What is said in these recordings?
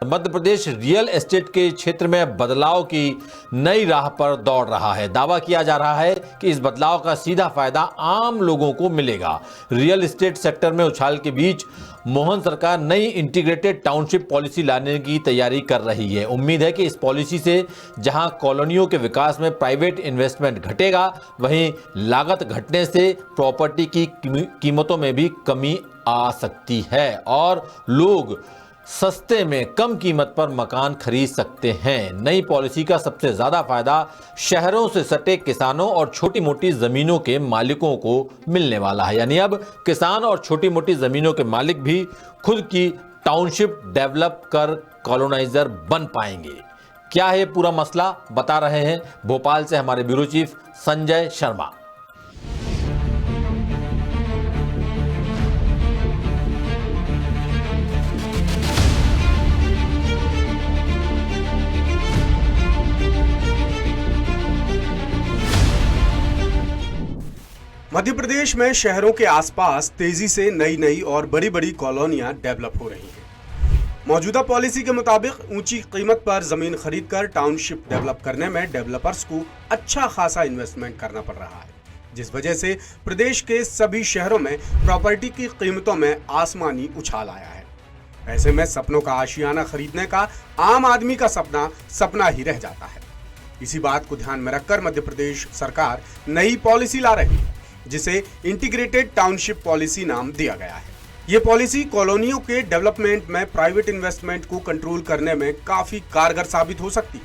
Madhya Pradesh real estate के क्षेत्र में बदलाव की नई राह पर दौड़ रहा है। दावा किया जा रहा है कि इस बदलाव का सीधा फायदा आम लोगों को मिलेगा। रियल एस्टेट सेक्टर में उछाल के बीच मोहन सरकार नई इंटीग्रेटेड टाउनशिप पॉलिसी लाने की तैयारी कर रही है। उम्मीद है कि इस पॉलिसी से जहां कॉलोनियों के विकास में प्राइवेट इन्वेस्टमेंट घटेगा, वहीं लागत घटने से प्रॉपर्टी की कीमतों में भी कमी आ सकती है और लोग सस्ते में कम कीमत पर मकान खरीद सकते हैं। नई पॉलिसी का सबसे ज्यादा फायदा शहरों से सटे किसानों और छोटी मोटी जमीनों के मालिकों को मिलने वाला है। यानी अब किसान और छोटी मोटी जमीनों के मालिक भी खुद की टाउनशिप डेवलप कर कॉलोनाइजर बन पाएंगे। क्या है पूरा मसला, बता रहे हैं भोपाल से हमारे ब्यूरो चीफ संजय शर्मा। मध्य प्रदेश में शहरों के आसपास तेजी से नई और बड़ी कॉलोनियां डेवलप हो रही हैं। मौजूदा पॉलिसी के मुताबिक ऊंची कीमत पर जमीन खरीदकर टाउनशिप डेवलप करने में डेवलपर्स को अच्छा खासा इन्वेस्टमेंट करना पड़ रहा है, जिस वजह से प्रदेश के सभी शहरों में प्रॉपर्टी की कीमतों में आसमानी उछाल आया है। ऐसे में सपनों का आशियाना खरीदने का आम आदमी का सपना ही रह जाता है। इसी बात को ध्यान में रखकर मध्य प्रदेश सरकार नई पॉलिसी ला रही है, जिसे इंटीग्रेटेड टाउनशिप पॉलिसी नाम दिया गया है। ये पॉलिसी कॉलोनियों के डेवलपमेंट में प्राइवेट इन्वेस्टमेंट को कंट्रोल करने में काफी कारगर साबित हो सकती है।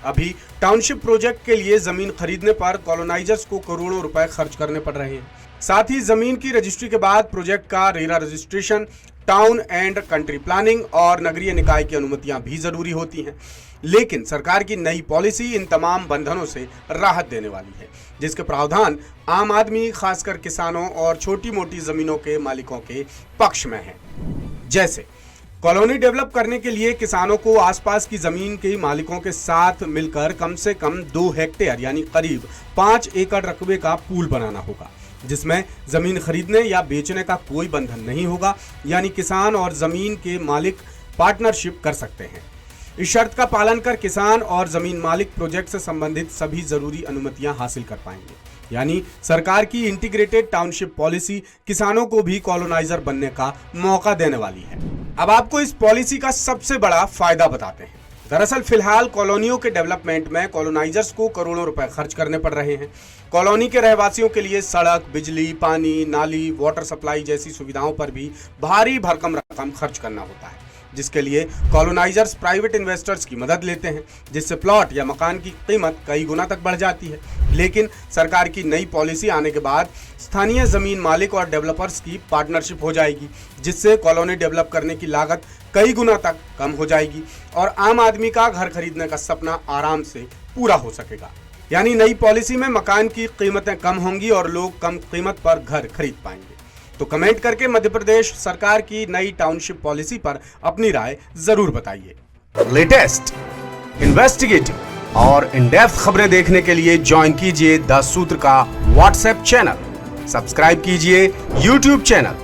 अभी टाउनशिप प्रोजेक्ट के लिए जमीन खरीदने पर कॉलोनाइजर्स को करोड़ों रुपए खर्च करने पड़ रहे हैं। साथ ही जमीन की रजिस्ट्री के बाद प्रोजेक्ट का RERA registration, town and country planning और नगरीय निकाय की अनुमतियां भी जरूरी होती हैं। लेकिन सरकार की नई पॉलिसी इन तमाम बंधनों से राहत देने वाली है, जिसके प्रावधान आम आदमी, खासकर किसानों और छोटी मोटी जमीनों के मालिकों के पक्ष में है। जैसे कॉलोनी डेवलप करने के लिए किसानों को आसपास की जमीन के मालिकों के साथ मिलकर कम से कम 2 हेक्टेयर यानी करीब 5 एकड़ रकबे का पूल बनाना होगा, जिसमें जमीन खरीदने या बेचने का कोई बंधन नहीं होगा। यानी किसान और जमीन के मालिक पार्टनरशिप कर सकते हैं। इस शर्त का पालन कर किसान और जमीन मालिक प्रोजेक्ट से संबंधित सभी जरूरी अनुमतियां हासिल कर पाएंगे। यानी सरकार की इंटीग्रेटेड टाउनशिप पॉलिसी किसानों को भी कॉलोनाइजर बनने का मौका देने वाली है। अब आपको इस पॉलिसी का सबसे बड़ा फायदा बताते हैं। दरअसल फिलहाल कॉलोनियों के डेवलपमेंट में कॉलोनाइजर्स को करोड़ों रुपए खर्च करने पड़ रहे हैं। कॉलोनी के रहवासियों के लिए सड़क, बिजली, पानी, नाली, वाटर सप्लाई जैसी सुविधाओं पर भी भारी भरकम रकम खर्च करना होता है, जिसके लिए कॉलोनाइजर्स प्राइवेट इन्वेस्टर्स की मदद लेते हैं, जिससे प्लॉट या मकान की कीमत कई गुना तक बढ़ जाती है। लेकिन सरकार की नई पॉलिसी आने के बाद स्थानीय जमीन मालिक और डेवलपर्स की पार्टनरशिप हो जाएगी, जिससे कॉलोनी डेवलप करने की लागत कई गुना तक कम हो जाएगी और आम आदमी का घर खरीदने का सपना आराम से पूरा हो सकेगा। यानी नई पॉलिसी में मकान की कीमतें कम होंगी और लोग कम कीमत पर घर खरीद पाएंगे। तो कमेंट करके मध्य प्रदेश सरकार की नई टाउनशिप पॉलिसी पर अपनी राय जरूर बताइए। लेटेस्ट, इन्वेस्टिगेटिव और इन डेप्थ खबरें देखने के लिए ज्वाइन कीजिए द सूत्र का व्हाट्सएप चैनल, सब्सक्राइब कीजिए यूट्यूब चैनल,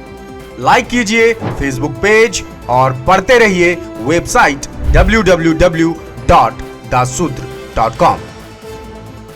लाइक कीजिए फेसबुक पेज और पढ़ते रहिए वेबसाइट www.dasudr.com।